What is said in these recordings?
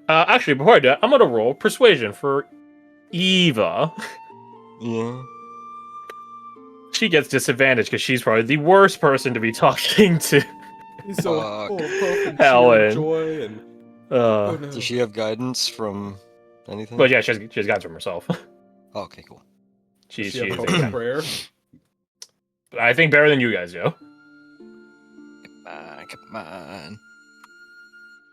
Actually, before I do that, I'm gonna roll persuasion for Eva. Yeah. She gets disadvantage because she's probably the worst person to be talking to. He's so full of hope and cheer Helen. and joy and... oh, no. Does she have guidance from anything? But yeah, she has guidance from herself. Oh, okay, cool. She Does she have is hope and a, prayer? I think better than you guys do. Come on.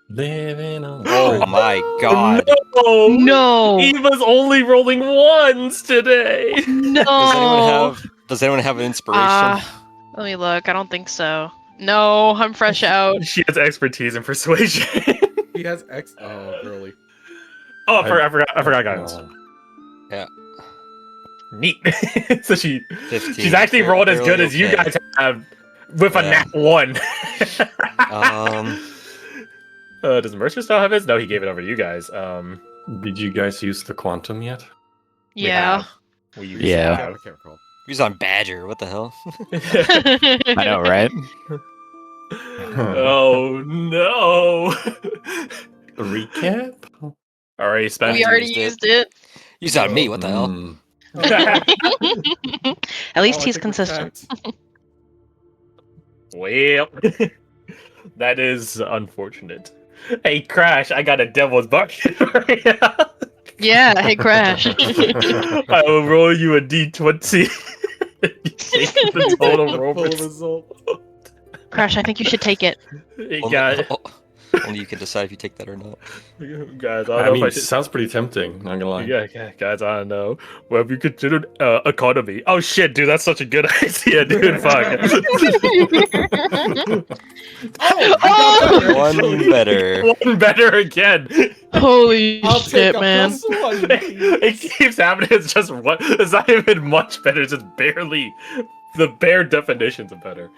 Living on. Oh my god. No! No. Eva's only rolling ones today. No. Does anyone have an inspiration? Let me look. I don't think so. No, I'm fresh out. She has expertise in persuasion. He has X. Oh, girly. Oh, I forgot guidance. Yeah. Neat. So 15. she's actually rolled as good as you okay. guys have with a nat 1. Does Mercer still have his? No, he gave it over to you guys. Did you guys use the quantum yet? Yeah. We used Yeah. I to can't recall. He's on Badger. What the hell? have. I know, right? Oh no! Recap? Already spent. We already used it. He's on me. What the hell? Mm. At least Oh, I he's think we're consistent. tagged. Well, that is unfortunate. Hey, Crash! I got a devil's bucket for you. Yeah, hey Crash. I will roll you a d20. You take the total The roll full result. result. Crash, I think you should take it. You got Only you can decide if you take that or not. guys. I I don't know mean, if I it should. sounds pretty tempting, not gonna lie. Yeah, guys, I don't know. Well, have you considered economy? Oh shit, dude, that's such a good idea, dude. Fuck. Oh, One better. One better again. Holy I'll shit, take a man. +1. It keeps happening. It's just what? It's not even much better. It's just barely. The bare definitions of better.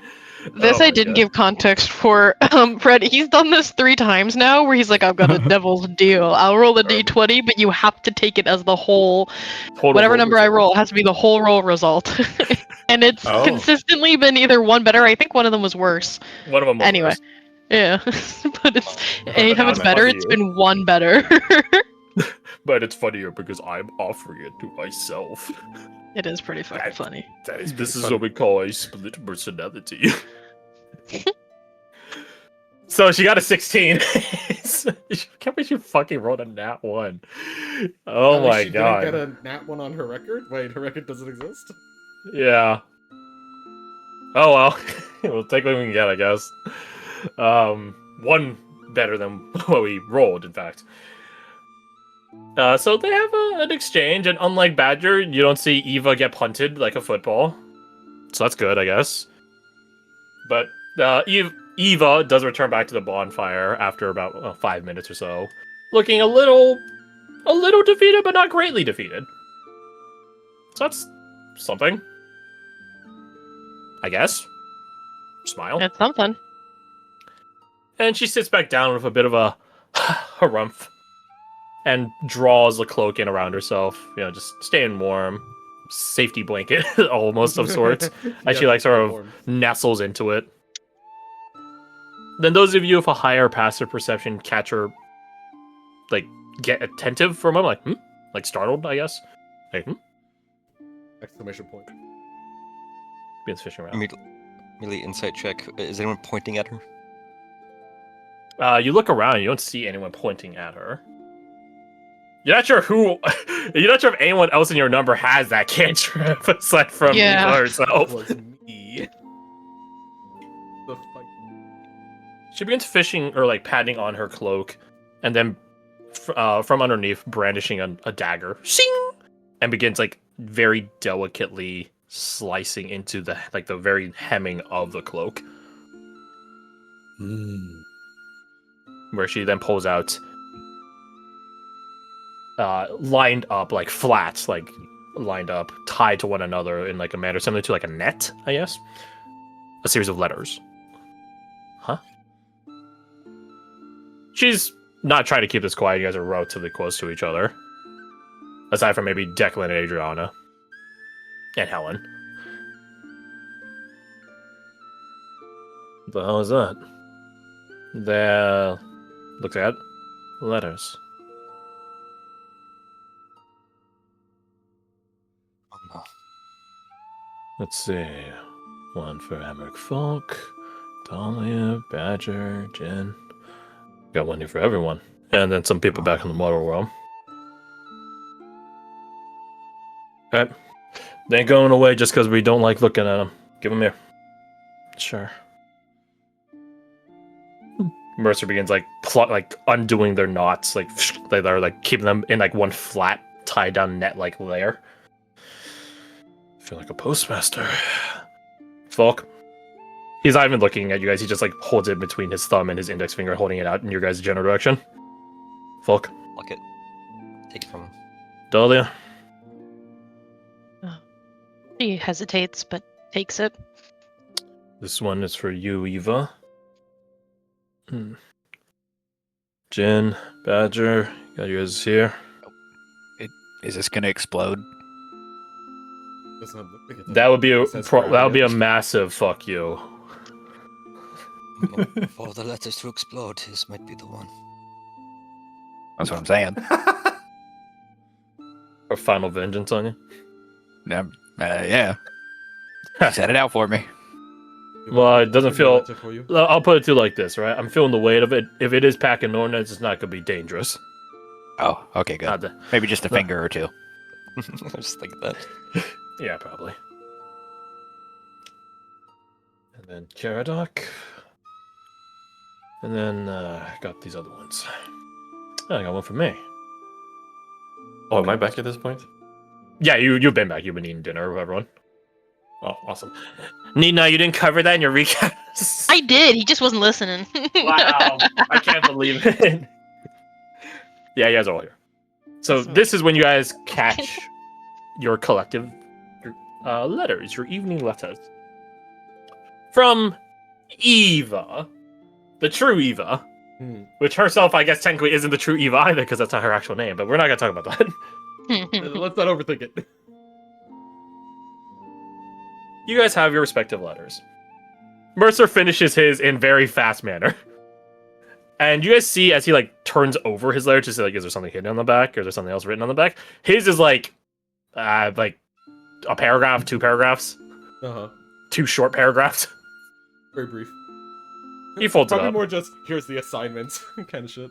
This Oh I my didn't God. give context for. Fred, he's done this 3 times now where he's like, I've got a devil's deal. I'll roll a d20, but you have to take it as the whole. Total Whatever roll number I result. roll has to be the whole roll result. And it's Oh. consistently been either one better. I think one of them was worse. One of them. Was Anyway. worse. Yeah. But it's anytime Now it's I'm better, funny it's you. been one better. But it's funnier because I'm offering it to myself. It is pretty fucking funny. This is what we call a split personality. So she got a 16. Can't believe she fucking rolled a nat 1. Oh At least my she god. didn't get a nat 1 on her record? Wait, her record doesn't exist? Yeah. Oh well. We'll take what we can get, I guess. One better than what we rolled, in fact. So they have an exchange, and unlike Badger, you don't see Eva get punted like a football. So that's good, I guess. But Eva does return back to the bonfire after about 5 minutes or so, looking a little defeated, but not greatly defeated. So that's something, I guess. Smile. It's something. And she sits back down with a bit of a harumph and draws the cloak in around herself, just staying warm. Safety blanket, almost of sorts, as she like sort of nestles into it. Then those of you with a higher passive perception catch her, like, get attentive for a moment, like, like startled, I guess. Like, Exclamation point. Begins fishing around. Immediately insight check. Is anyone pointing at her? You look around, you don't see anyone pointing at her. You're not sure who. You're not sure if anyone else in your number has that cantrip aside from Yeah. Eva herself. Was me. The fuck? She begins fishing or like patting on her cloak, and then from underneath brandishing a dagger, shing, and begins like very delicately slicing into the very hemming of the cloak, where she then pulls out. Lined up like flats, like lined up, tied to one another in like a manner similar to like a net, I guess. A series of letters. Huh? She's not trying to keep this quiet. You guys are relatively close to each other. Aside from maybe Declan and Adriana. And Helen. What the hell is that? There. Look at letters. Let's see. One for Emmerich Folk, Dahlia, Badger, Jen. Got one here for everyone. And then some people back in the mortal realm. Okay. They ain't going away just because we don't like looking at them. Give them here. Sure. Mercer begins like undoing their knots, like they're like keeping them in like one flat tied down net like layer. I feel like a postmaster. Volk. He's not even looking at you guys. He just like holds it between his thumb and his index finger, holding it out in your guys' general direction. Volk. Lock it. Take it from him. Dahlia. He hesitates, but takes it. This one is for you, Eva. Jin, Badger, got you guys here. Is this gonna explode? Doesn't have look like it. That would be It says fire that would be a damage. massive fuck you. For the letters to explode, this might be the one. That's what I'm saying. Or final vengeance on you. Yeah. Set it out for me. Well, it doesn't feel- Letter for you. I'll put it to you like this, right? I'm feeling the weight of it. If it is packing ordnance, it's not gonna be dangerous. Oh, okay, good. Not the- Maybe just a No. finger or two. I just think that. Yeah, probably. And then Caradoc. And then I got these other ones. Oh, I got one for me. Oh, am I back at this point? Yeah, you've been back. You've been eating dinner with everyone. Oh, awesome. Nina, you didn't cover that in your recap. I did. He just wasn't listening. Wow, I can't believe it. Yeah, you guys are all here. So Awesome. this is when you guys catch your collective letters, your evening letters. From Eva, the true Eva, which herself, I guess, technically isn't the true Eva either, because that's not her actual name, but we're not going to talk about that. Let's not overthink it. You guys have your respective letters. Mercer finishes his in very fast manner. And you guys see as he like turns over his letter to see like, is there something hidden on the back or is there something else written on the back? His is like a paragraph, 2 paragraphs, Uh-huh. 2 short paragraphs. Very brief. He folds it Probably up. more just, here's the assignment kind of shit.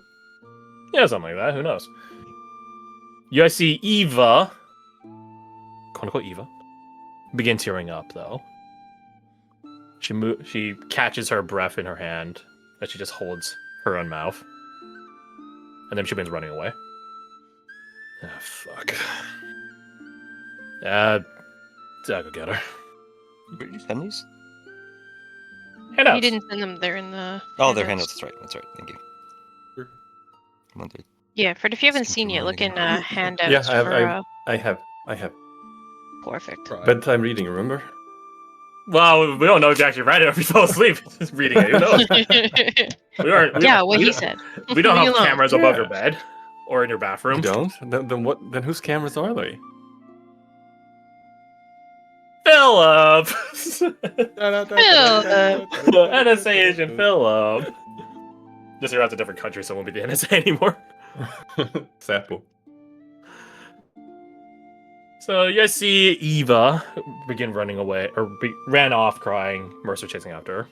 Yeah, something like that. Who knows? You guys see Eva, quote unquote Eva, begin tearing up though. She catches her breath in her hand that she just holds her own mouth, and then she begins running away. Ah, fuck. I'll go get her. Where did you send these? Handouts. He didn't send them. They're in the. Oh, they're handouts. That's right. That's right. Thank you. Sure. Come on, dude. Yeah, Fred. If you haven't Seems seen yet, look in reminding handouts Yeah, for I have. perfect. Try. Bedtime reading, remember? Well, we don't know if you actually read it or if you fell asleep reading it. Who knows? We aren't. Yeah, what he said. We don't Leave me have alone. cameras above Yeah. your bed or in your bathroom. You don't? Then what? Then whose cameras are they? Philip! Philip. NSA agent Philip. Just you're out to a different country, so it won't be the NSA anymore. Sapple. So you guys see Eva begin running away, or ran off crying, Mercer chasing after her.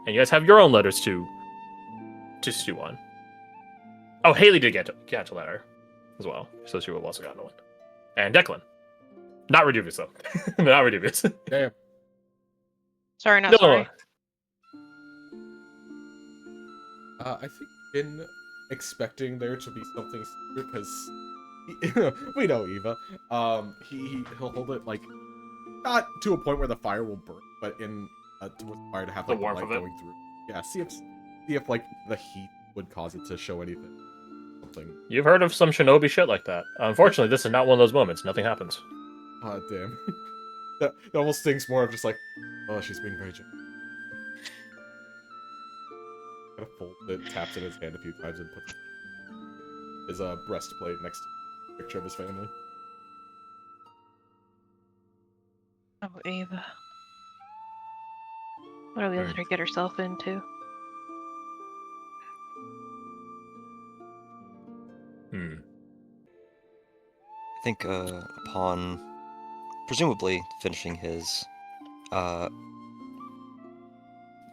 And you guys have your own letters to stew on. Oh, Haley did catch a letter as well, so she will have also gotten one. And Declan. Not Redubious, though. Not Redubious. Damn. Sorry, not No. sorry. I think been expecting there to be something secret because we know Eva. He'll hold it like not to a point where the fire will burn, but in towards the fire to have The like warmth light of it. going through. Yeah, see if like the heat would cause it to show anything. Something. You've heard of some shinobi shit like that. Unfortunately, this is not one of those moments. Nothing happens. Ah, damn. that almost thinks more of just like, oh, she's being very gentle. Kind of folds it, taps in his hand a few times, and puts his breastplate next to the picture of his family. Oh, Ava. What are we let her get herself into? I think upon presumably finishing his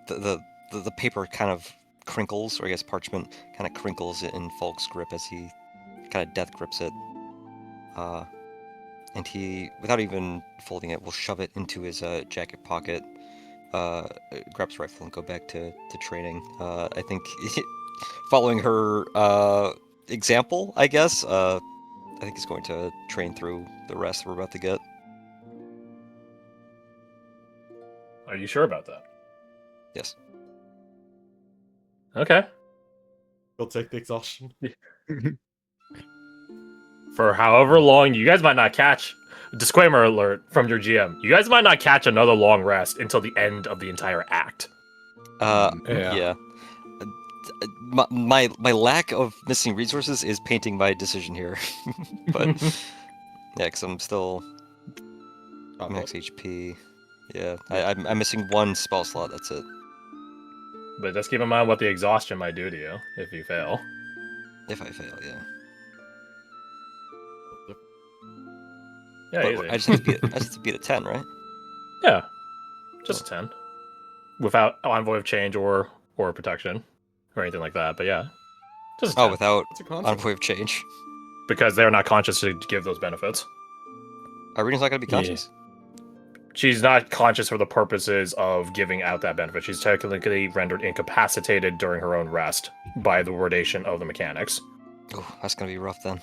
the paper kind of crinkles, or I guess parchment kind of crinkles in Falk's grip as he kind of death grips it. And he, without even folding it, will shove it into his jacket pocket, grabs a rifle, and go back to training. I think following her example, I guess, I think he's going to train through the rest we're about to get. Are you sure about that? Yes. Okay. He'll take the exhaustion. For however long, you guys might not catch. Disclaimer alert from your GM: you guys might not catch another long rest until the end of the entire act. Yeah. My lack of missing resources is painting my decision here, but yeah, because I'm still max HP. Yeah, I'm missing one spell slot. That's it. But just keep in mind what the exhaustion might do to you if you fail. If I fail, yeah. Yeah, But easy. I just have to beat a 10, right? Yeah, just a 10, without envoy of change or protection or anything like that. But yeah, just a 10. Oh, without What's your concept? envoy of change. because they're not conscious to give those benefits. Irena's not gonna be conscious. She's not conscious for the purposes of giving out that benefit. She's technically rendered incapacitated during her own rest by the wordation of the mechanics. Oh, that's gonna be rough then.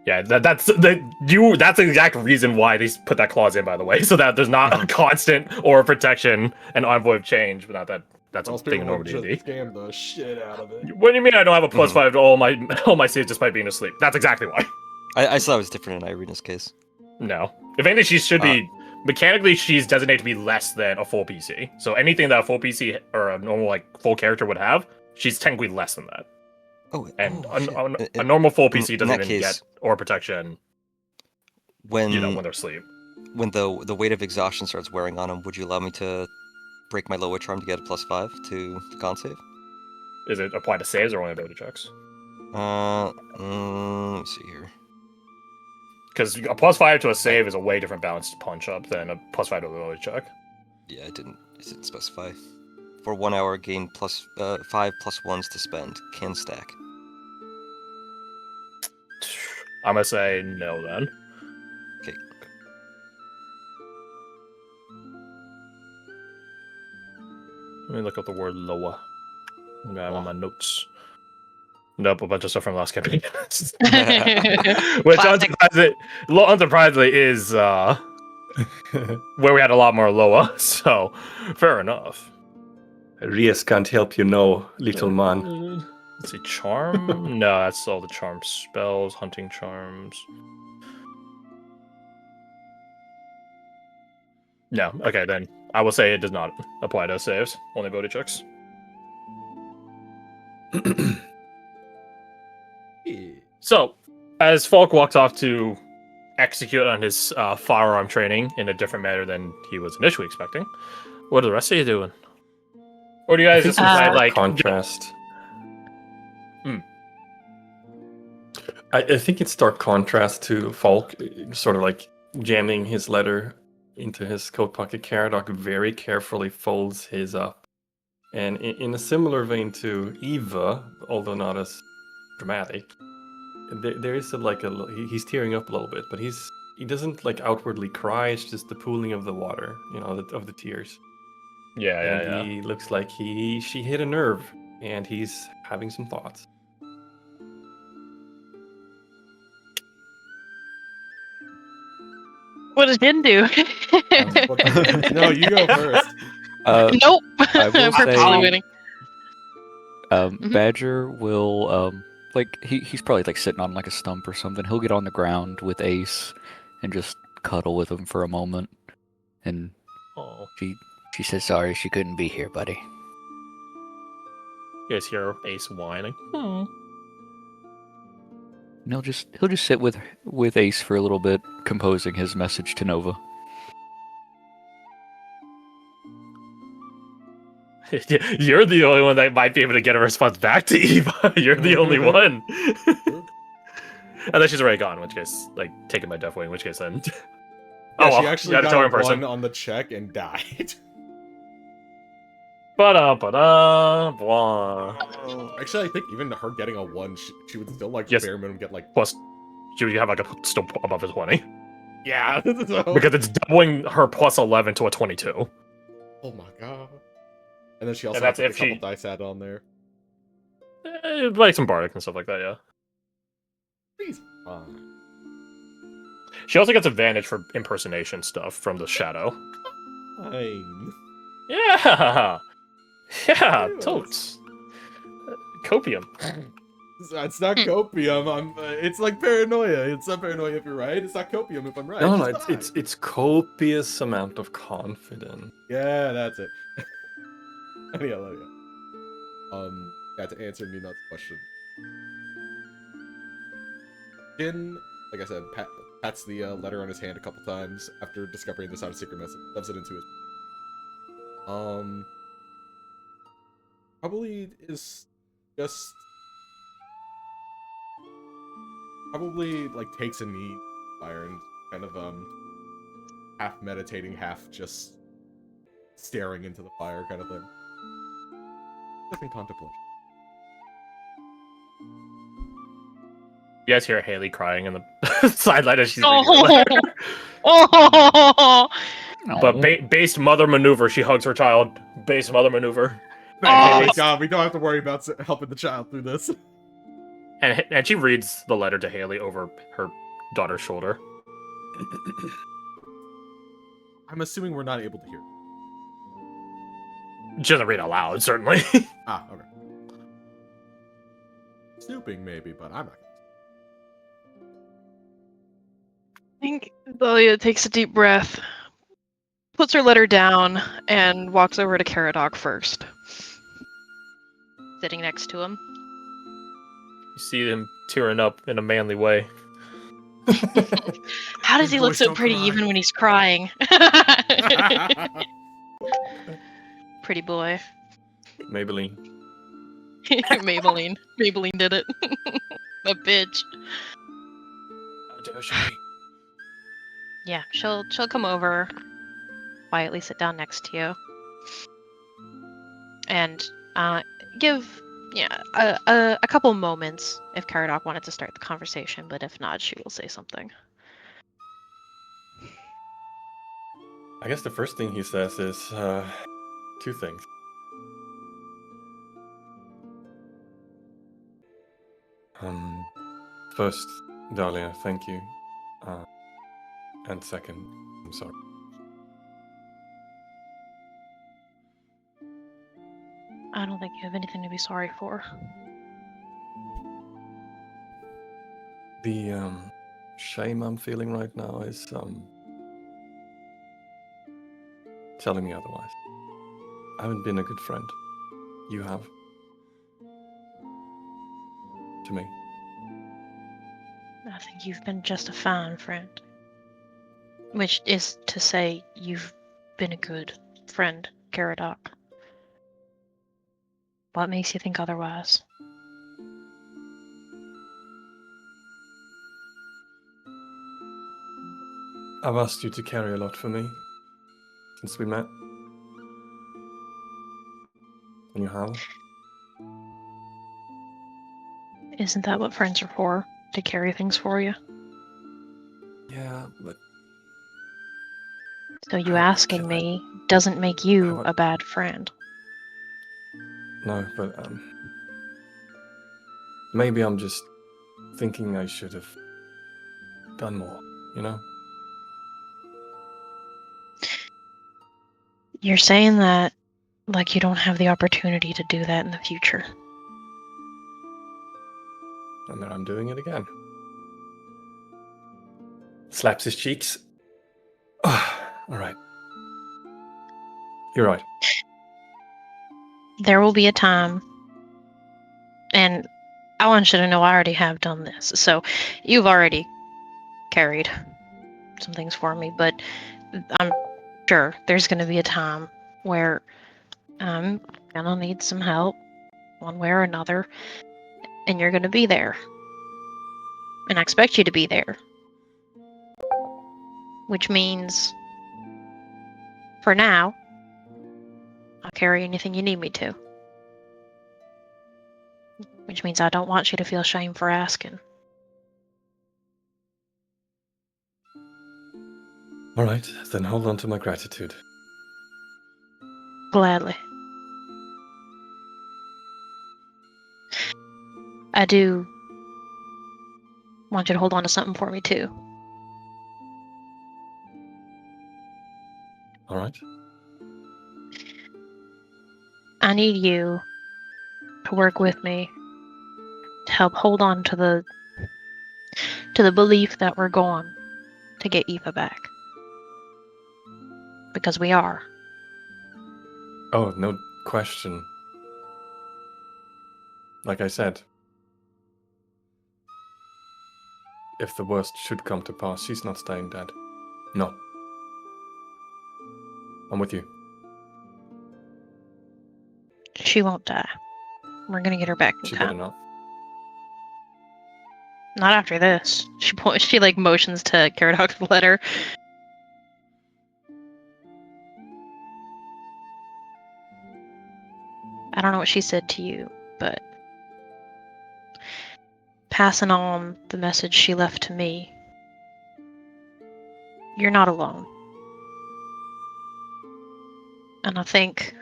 Yeah, that's the exact reason why they put that clause in, by the way, so that there's not a constant or protection and envoy of change. But not that that's a Most thing in people would normal D&D. just scam the shit out of it. What do you mean I don't have a plus 5 to all my saves despite being asleep? That's exactly why. I saw it was different in Irena's case. No. If anything, she should be mechanically she's designated to be less than a full PC. So anything that a full PC or a normal full character would have, she's technically less than that. Oh, And shit. a normal full PC in doesn't that even case, get or protection, when when they're asleep. when the weight of exhaustion starts wearing on him, would you allow me to break my lower charm to get a +5 to the con save? Is it applied to saves or only ability checks? Let me see here. Because a +5 to a save is a way different balanced punch up than a +5 to a ability check. Yeah, it didn't specify. For 1 hour, gain +5 +1s to spend. Can stack. I'm gonna say no then. Okay. Let me look up the word lower. I'm on my notes. Nope, a bunch of stuff from last campaign. Which Classic. unsurprisingly is where we had a lot more lower, so fair enough. Rias can't help you, no, little man. Let's see, charm? No, that's all the charm spells, hunting charms. No, okay, then I will say it does not apply to saves, only ability checks. So, as Falk walks off to execute on his firearm training in a different manner than he was initially expecting, what are the rest of you doing? Or do you guys just decide, Contrast. I think it's stark contrast to Falk, sort of like jamming his letter into his coat pocket. Caradoc very carefully folds his up. And in a similar vein to Eva, although not as dramatic, there is he's tearing up a little bit, but he doesn't outwardly cry. It's just the pooling of the water, of the tears. Yeah. He looks like she hit a nerve, and he's having some thoughts. What does Jin do? No, you go first. Nope. I will I'm purposely say- waiting. Mhm. Badger will he's probably sitting on a stump or something. He'll get on the ground with Ace and just cuddle with him for a moment. And Oh, she says sorry she couldn't be here, buddy. you guys hear Ace whining. And he'll just sit with Ace for a little bit, composing his message to Nova. You're the only one that might be able to get a response back to Eva. You're the only one. And then she's already gone, in which case, like, taken by Deathwing, in which case then... Yeah, well, she actually you had to got tell her a in person. 1 on the check and died. Blah. Actually, I think even her getting a 1, she would still, like, Yes. bare minimum get, like... Plus, she would have, like, a still above a 20. Yeah, so... Because it's doubling her plus 11 to a 22. Oh my god. And then she also And has that's like, a if couple she- dice add on there. Like some Bardic and stuff like that, yeah. She's fine. She also gets advantage for impersonation stuff from the shadow. Fine. Yeah! Yeah, Yes. totes. Copium. It's not copium. It's like paranoia. It's not paranoia if you're right. It's not copium if I'm right. No, She's fine. it's copious amount of confidence. Yeah, that's it. Yeah, love you. Yeah, to answer Ninot's question. Jin, like I said, pats the letter on his hand a couple times after discovering this on a secret message. Stuffs it into his. Probably is just probably like takes a knee fire and kind of half meditating, half just staring into the fire kind of thing. Just in contemplation. You guys hear Haley crying in the sideline as she's reading the letter. Oh, But based mother maneuver, she hugs her child. Based mother maneuver. Thank God, we don't have to worry about helping the child through this. And she reads the letter to Haley over her daughter's shoulder. I'm assuming we're not able to hear. She doesn't read out loud, certainly. Ah, okay. Snooping maybe, but I'm not. I think Thalia takes a deep breath, puts her letter down, and walks over to Caradoc first. Sitting next to him. You see him tearing up in a manly way. How does he Big look boys so don't pretty cry. even when he's crying? Pretty boy. Maybelline. Maybelline. Maybelline did it. A bitch. Yeah, she'll come over, quietly sit down next to you, and give a couple moments if Caradoc wanted to start the conversation, but if not, she will say something. I guess the first thing he says is two things. First, Dahlia, thank you. And second, I'm sorry. I don't think you have anything to be sorry for. The shame I'm feeling right now is telling me otherwise. I haven't been a good friend. You have. To me. I think you've been just a fine friend. Which is to say, you've been a good friend, Caradoc. What makes you think otherwise? I've asked you to carry a lot for me since we met. And you have. Isn't that what friends are for? To carry things for you? Yeah, but So you How asking can I- me doesn't make you How- a bad friend. no, but maybe I'm just thinking I should have done more, you know? You're saying that like you don't have the opportunity to do that in the future. And then I'm doing it again. Slaps his cheeks. Alright. You're right. There will be a time, and I want you to know I already have done this, so you've already carried some things for me, but I'm sure there's going to be a time where I'm going to need some help, one way or another, and you're going to be there. And I expect you to be there. Which means, for now, I'll carry anything you need me to. Which means I don't want you to feel shame for asking. All right, then hold on to my gratitude. Gladly. I do want you to hold on to something for me, too. All right. I need you to work with me to help hold on to the belief that we're going to get Eva back. Because we are. Oh, no question. Like I said, if the worst should come to pass, she's not staying dead. No. I'm with you. She won't die. We're gonna get her back in She better time. not. Not after this. She like motions to Caradoc's letter. I don't know what she said to you, but passing on the message she left to me. You're not alone. And I think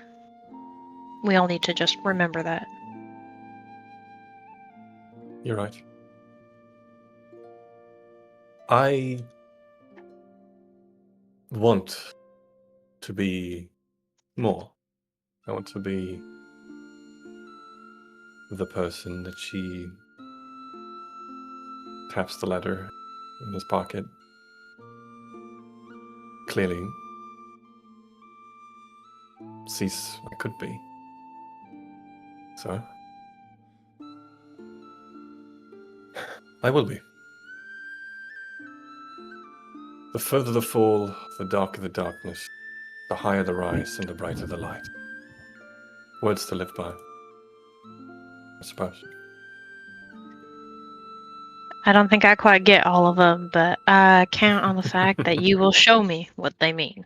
we all need to just remember that. You're right. I want to be more. I want to be the person that she taps the letter in his pocket. Clearly sees I could be. So I will be. The further the fall, the darker the darkness, the higher the rise, and the brighter the light. Words to live by, I suppose. I don't think I quite get all of them, but I count on the fact that you will show me what they mean.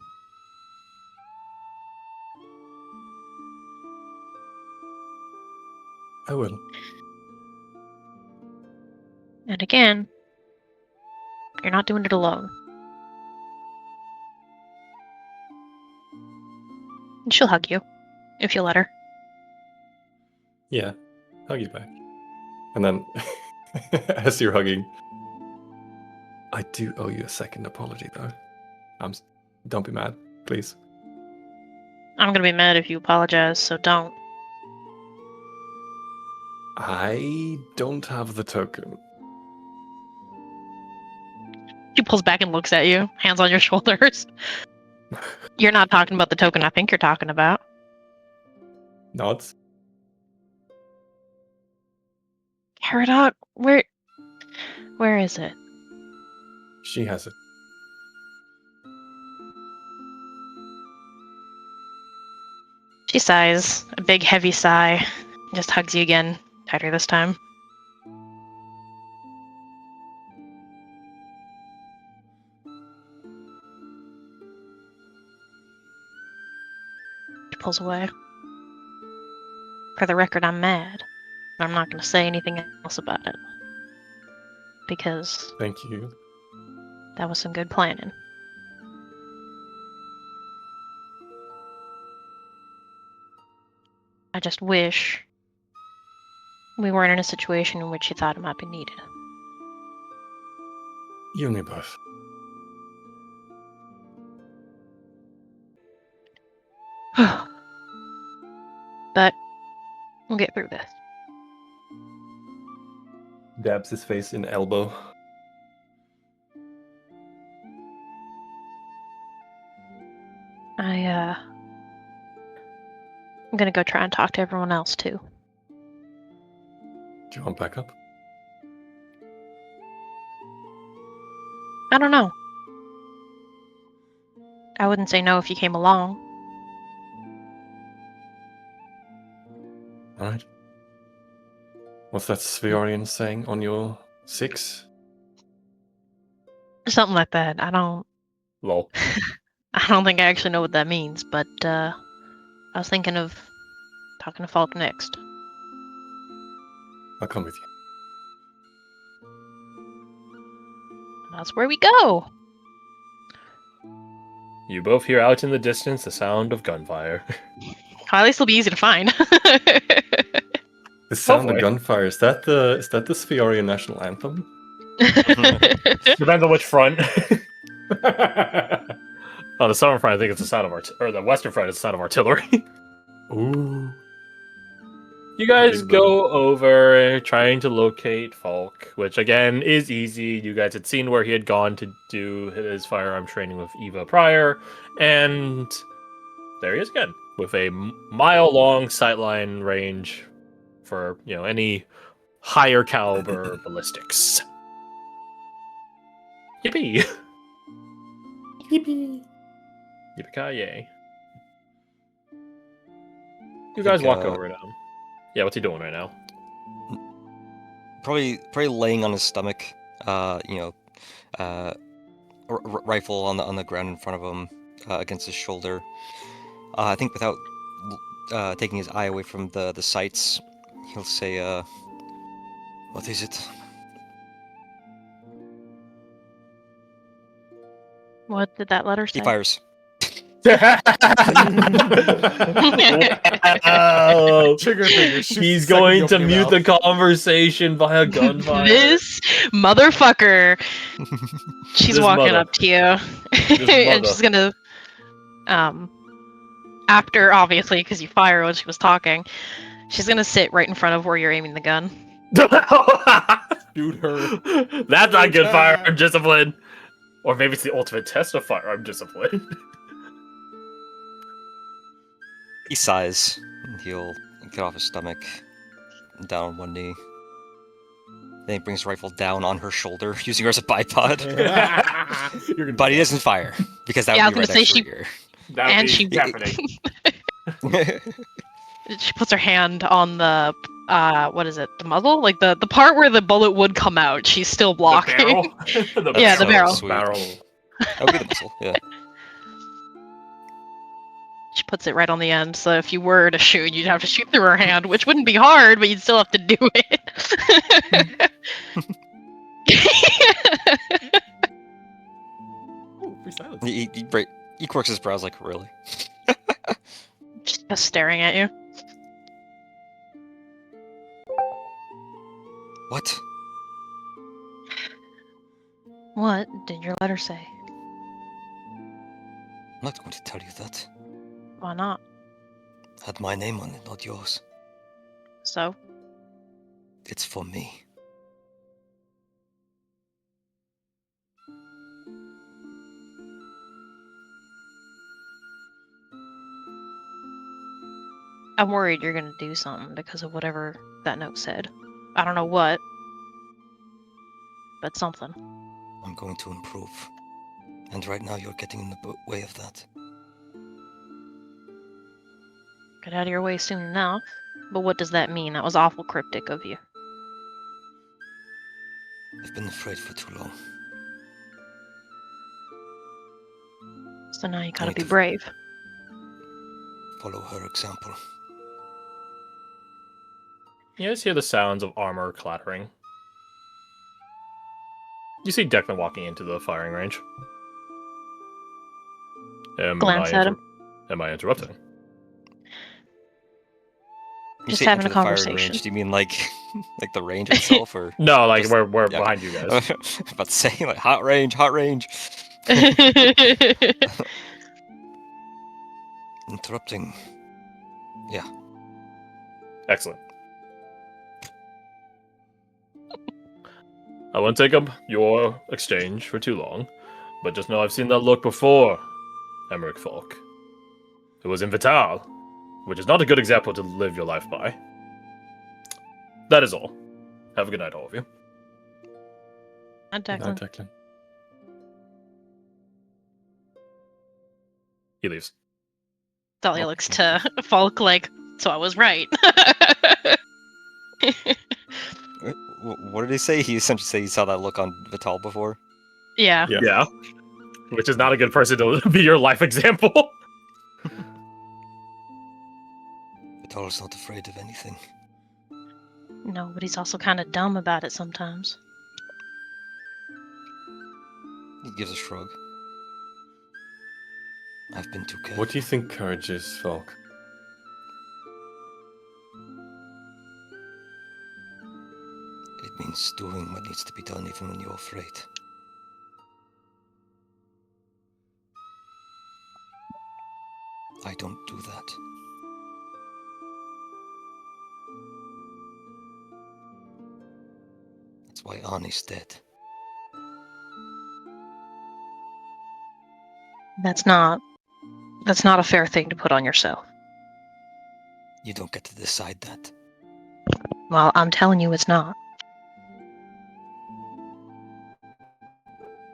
I will. And again, you're not doing it alone. And she'll hug you, if you let her. Yeah, hug you back. And then, as you're hugging, I do owe you a second apology, though. Don't be mad, please. I'm gonna be mad if you apologize, so don't. I don't have the token. She pulls back and looks at you, hands on your shoulders. You're not talking about the token I think you're talking about. Nods. Caradoc, where is it? She has it. She sighs, a big heavy sigh, just hugs you again, tighter this time. She pulls away. For the record, I'm mad. But I'm not going to say anything else about it. Because Thank you. that was some good planning. I just wish we weren't in a situation in which you thought it might be needed. You and me both. But we'll get through this. Dabs his face in elbow. I'm gonna go try and talk to everyone else too. Do you want backup? I don't know. I wouldn't say no if you came along. Alright. What's that Sviorian saying on your 6? Something like that. Lol. I don't think I actually know what that means, but I was thinking of talking to Falk next. I'll come with you. That's where we go. You both hear out in the distance the sound of gunfire. At least it'll be easy to find. The sound Hopefully. of gunfire, is that the Spherian national anthem? Depends on which front. On the southern front, I think it's the sound of or the western front is the sound of artillery. Ooh. You guys go over trying to locate Falk, which again is easy. You guys had seen where he had gone to do his firearm training with Eva prior, and there he is again with a mile-long sightline range for any higher caliber ballistics. Yippee! Yippee. Yippee-ki-yay! You guys walk over to him. Yeah, what's he doing right now? Probably laying on his stomach. Rifle on the ground in front of him, against his shoulder. I think without taking his eye away from the sights, he'll say, "What is it?" What did that letter say? He fires. Wow. Trigger finger. shoot He's the second going you to open your mute the mouth. conversation via gunfire. This motherfucker. She's This walking mother. up to you, and mother. she's gonna, after obviously because you fired when she was talking, she's gonna sit right in front of where you're aiming the gun. Shoot her. That's not good Shoot her. firearm discipline. Or maybe it's the ultimate test of firearm discipline. He sighs, and he'll get off his stomach, down on one knee. Then he brings his rifle down on her shoulder, using her as a bipod. You're gonna But he die. doesn't fire, because that Yeah, would I be was right gonna next say to her That And would she- be happening. ear. She puts her hand on the what is it? The muzzle? Like the part where the bullet would come out. She's still blocking. The barrel. The Yeah, the barrel. Sweet. Barrel. That would be the missile, yeah. She puts it right on the end, so if you were to shoot, you'd have to shoot through her hand, which wouldn't be hard, but you'd still have to do it. Ooh, free silence. He quirks his brows like, really? Just staring at you. What? What did your letter say? I'm not going to tell you that. Why not? Had my name on it, not yours. So? It's for me. I'm worried you're gonna do something because of whatever that note said. I don't know what, but something. I'm going to improve. And right now you're getting in the way of that. Get out of your way soon enough. But what does that mean? That was awful cryptic of you. I've been afraid for too long. So now you gotta need be to- brave. Follow her example. You guys hear the sounds of armor clattering. You see Declan walking into the firing range. Glance at him. Am I interrupting? You Just say having enter a the firing conversation. Range, do you mean like the range itself, or No, like Just- we're yeah. behind you guys. about to say like hot range? Interrupting. Excellent. I won't take up your exchange for too long, but just know I've seen that look before, Emmerich Falk. It was in Vital, which is not a good example to live your life by. That is all. Have a good night, all of you. Not No, Declan. Declan. He leaves. Dahlia looks to Falk like, so I was right. What did he say? He essentially said he saw that look on Vital before. Yeah. Yeah. Yeah. Which is not a good person to be your life example. But Thor's not afraid of anything. No, but he's also kind of dumb about it sometimes. He gives a shrug. I've been too careful. What do you think courage is, Falk? It means doing what needs to be done even when you're afraid. I don't do that. That's why Arnie's dead. That's not a fair thing to put on yourself. You don't get to decide that. Well, I'm telling you it's not.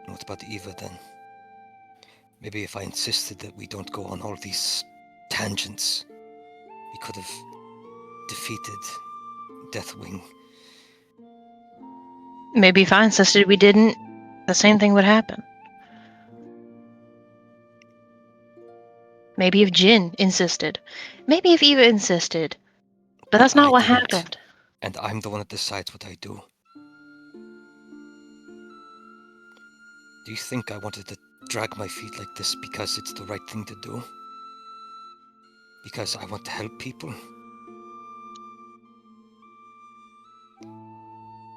What about Eva then? Maybe if I insisted that we don't go on all these tangents, we could have defeated Deathwing. Maybe if I insisted we didn't, the same thing would happen. Maybe if Jin insisted. Maybe if Eva insisted. But that's not I what didn't. happened. And I'm the one that decides what I do. Do you think I wanted to drag my feet like this because it's the right thing to do? Because I want to help people?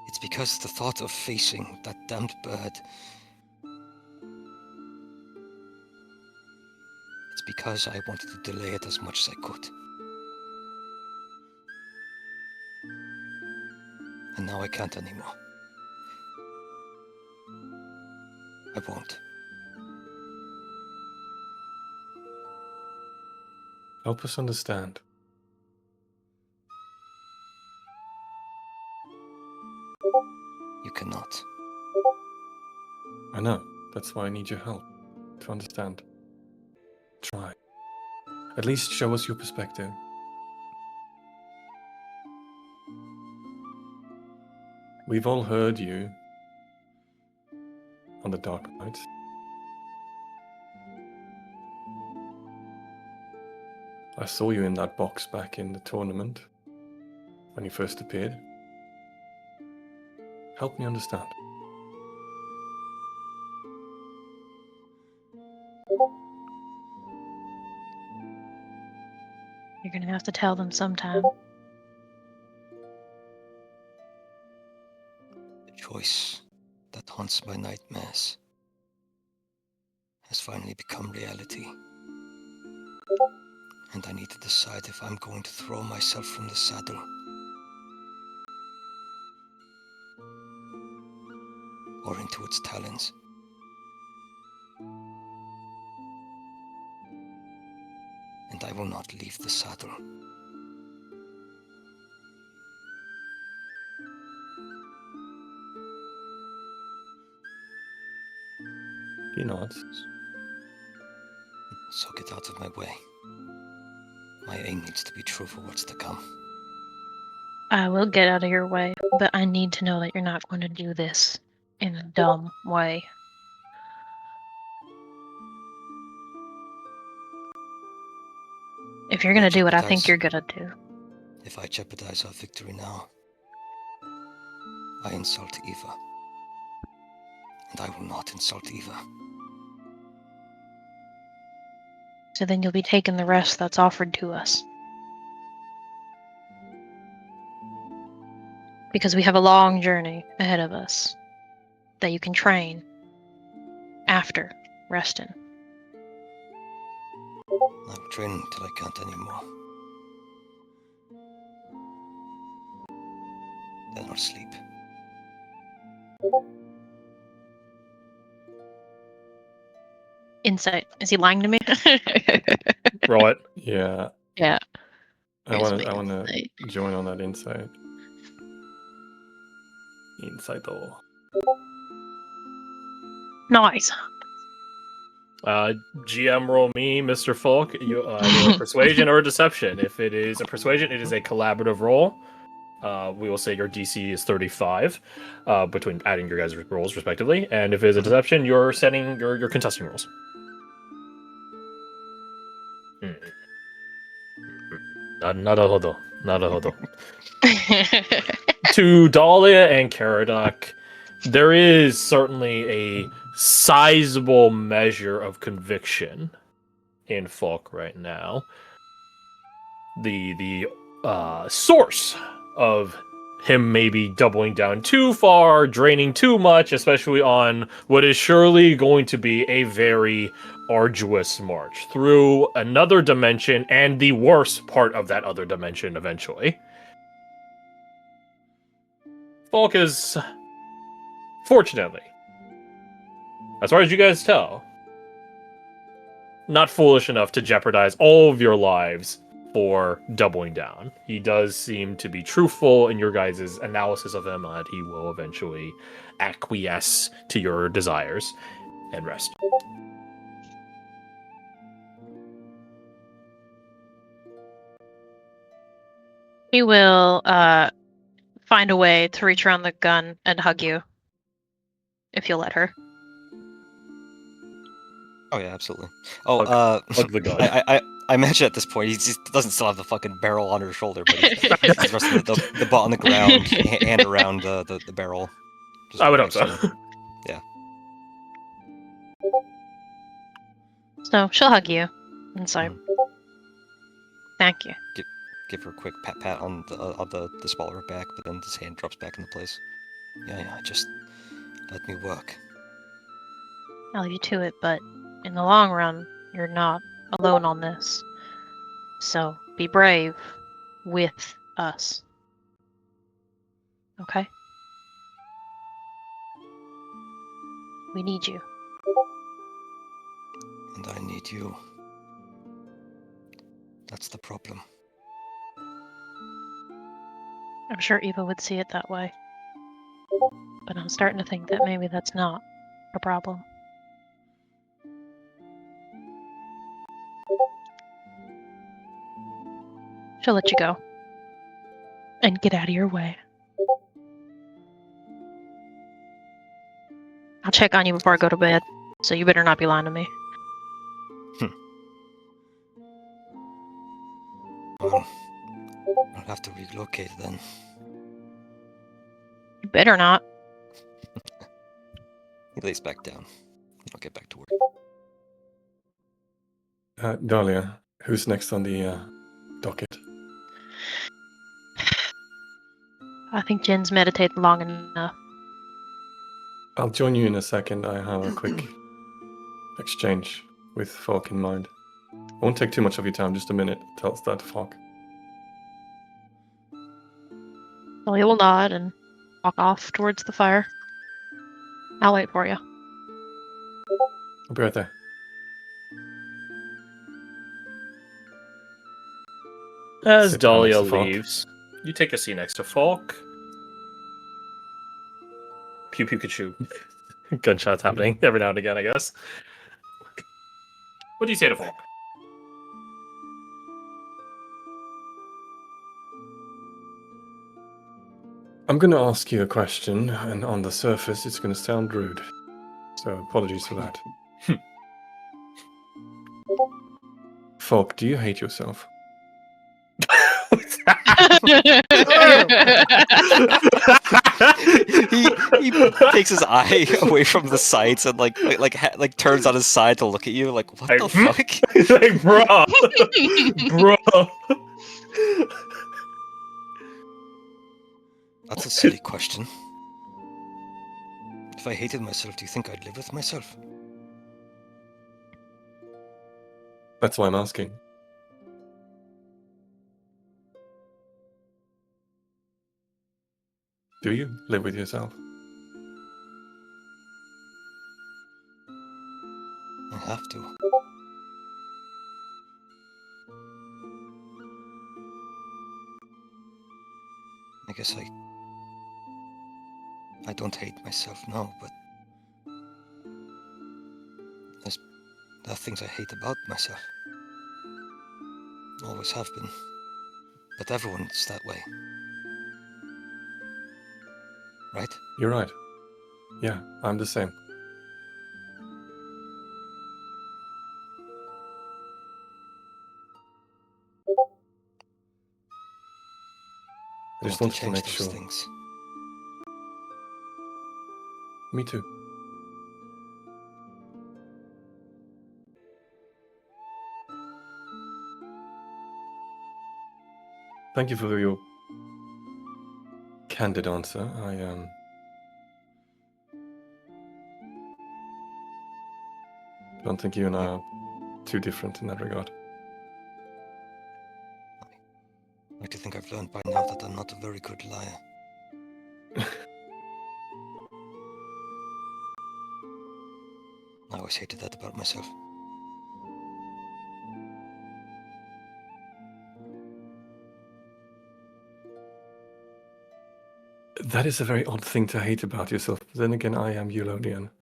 It's because the thought of facing that damned bird... It's because I wanted to delay it as much as I could. And now I can't anymore. I won't. Help us understand. You cannot. I know. That's why I need your help. To understand. Try. At least show us your perspective. We've all heard you on the dark nights. I saw you in that box back in the tournament when you first appeared. Help me understand. You're gonna have to tell them sometime. The choice that haunts my nightmares has finally become reality. And I need to decide if I'm going to throw myself from the saddle or into its talons. And I will not leave the saddle. He nods. So get out of my way. My aim needs to be true for what's to come. I will get out of your way, but I need to know that you're not going to do this in a dumb way. If you're gonna do what I think you're gonna do. If I jeopardize our victory now, I insult Eva. And I will not insult Eva. So then you'll be taking the rest that's offered to us. Because we have a long journey ahead of us that you can train after resting. I will train until I can't anymore. Then I'll sleep. Insight. Is he lying to me? Roll it. Yeah. Yeah. I Here's want my to insight. join on that insight. Insight door. Nice. GM roll me, Mr. Falk. You either persuasion or deception. If it is a persuasion, it is a collaborative roll. we will say your DC is 35, between adding your guys' rolls respectively. And if it is a deception, you're setting your contesting rolls. Naruhodo. To Dahlia and Caradoc, there is certainly a sizable measure of conviction in Falk right now. The source of him maybe doubling down too far, draining too much, especially on what is surely going to be a very arduous march through another dimension and the worst part of that other dimension eventually. Falk is, fortunately, as far as you guys tell, not foolish enough to jeopardize all of your lives for doubling down. He does seem to be truthful in your guys' analysis of him, that he will eventually acquiesce to your desires and rest. He will find a way to reach around the gun and hug you. If you'll let her. Oh yeah, absolutely. Oh, Hug the gun. I imagine at this point he just doesn't still have the fucking barrel on her shoulder, but he's resting the butt on the ground, hand around the barrel. Just I would hope so. resting. So she'll hug you and say, "Thank you." Give her a quick pat on the small of her back, but then his hand drops back into place. Yeah, just let me work. I'll leave you to it, but in the long run, you're not alone on this. So be brave with us. Okay? We need you. And I need you. That's the problem. I'm sure Eva would see it that way. But I'm starting to think that maybe that's not a problem. She'll let you go. And get out of your way. I'll check on you before I go to bed, so you better not be lying to me. Well, I'll have to relocate then. You better not. He lays back down. I'll get back to work. Dahlia, who's next on the docket? I think Jin's meditated long enough. I'll join you in a second. I have a quick exchange with Falk in mind. Won't take too much of your time, just a minute. Tells that to Falk. So he will nod and walk off towards the fire. I'll wait for you. I'll be right there. As Sit down next Dahlia to Falk. leaves, you take a seat next to Falk. Pew pew ka-choo. Gunshots happening every now and again, I guess. What do you say to Falk? I'm going to ask you a question, and on the surface, it's going to sound rude. So apologies for that. Falk, do you hate yourself? he takes his eye away from the sights and like turns on his side to look at you. Like, what the fuck? Like, bro. That's a silly question. If I hated myself, do you think I'd live with myself? That's why I'm asking. Do you live with yourself? I have to. I guess I don't hate myself now, but there are things I hate about myself. Always have been. But everyone's that way. right? You're right. Yeah, I'm the same. I I just want to wanted to change make those sure. things. Me too. Thank you for your candid answer. I don't think you and I are too different in that regard. I like to think I've learned by now that I'm not a very good liar. I always hated that about myself. That is a very odd thing to hate about yourself. Then again, I am Eulodian.